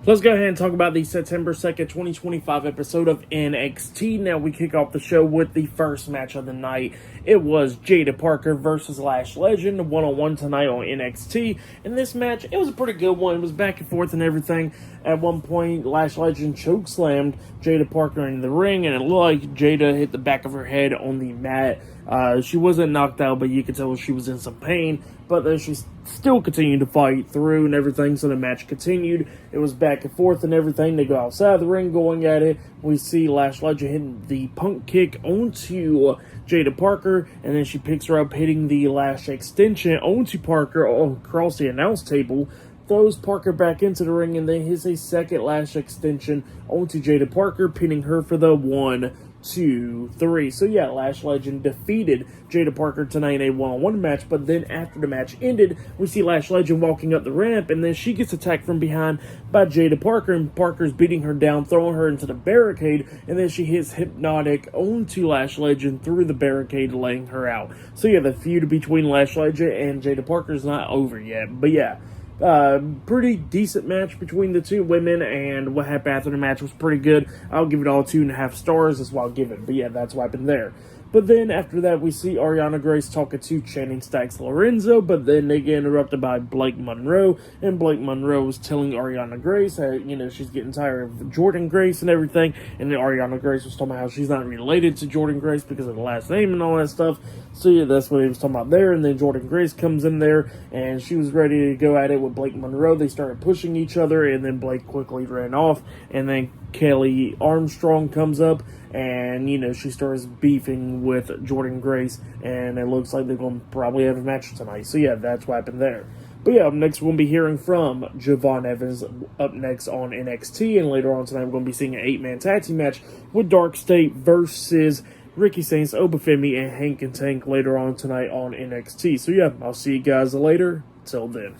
Let's go ahead and talk about the September 2nd, 2025 episode of NXT. Now we kick off the show with the first match of the night. It was Jaida Parker versus Lash Legend, one-on-one tonight on NXT. In this match, it was a pretty good one. It was back and forth and everything. At one point, Lash Legend chokeslammed Jaida Parker into the ring, and it looked like Jaida hit the back of her head on the mat. She wasn't knocked out, but you could tell she was in some pain. But then she still continued to fight through and everything, so the match continued. It was back and forth and everything. They go outside of the ring going at it. We see Lash Legend hitting the punk kick onto Jaida Parker, and then she picks her up, hitting the Lash extension onto Parker across the announce table. Throws Parker back into the ring, and then hits a second Lash extension onto Jaida Parker, pinning her for the 1, 2, 3. So yeah, Lash Legend defeated Jaida Parker tonight in a one-on-one match, but then after the match ended, we see Lash Legend walking up the ramp, and then she gets attacked from behind by Jaida Parker, and Parker's beating her down, throwing her into the barricade, and then she hits Hypnotic onto Lash Legend through the barricade, laying her out. So yeah, the feud between Lash Legend and Jaida Parker is not over yet, but yeah. Pretty decent match between the two women, and what happened after the match was pretty good. I'll give it all 2.5 stars, that's what I'll give it. But yeah, that's what happened there. But then after that, we see Ariana Grace talking to Channing Stacks Lorenzo, but then they get interrupted by Blake Monroe, and Blake Monroe was telling Ariana Grace how, she's getting tired of Jordan Grace and everything, and then Ariana Grace was talking about how she's not related to Jordan Grace because of the last name and all that stuff. So yeah, that's what he was talking about there, and then Jordan Grace comes in there, and she was ready to go at it with Blake Monroe. They started pushing each other, and then Blake quickly ran off, and then Kelly Armstrong comes up, and, she starts beefing with Jordan Grace, and it looks like they're going to probably have a match tonight. So, yeah, that's what happened there. But, yeah, up next we'll be hearing from Javon Evans up next on NXT, and later on tonight we're going to be seeing an 8-man tag team match with Dark State versus Ricky Saints, Obafemi, and Hank and Tank later on tonight on NXT. So, yeah, I'll see you guys later. Till then.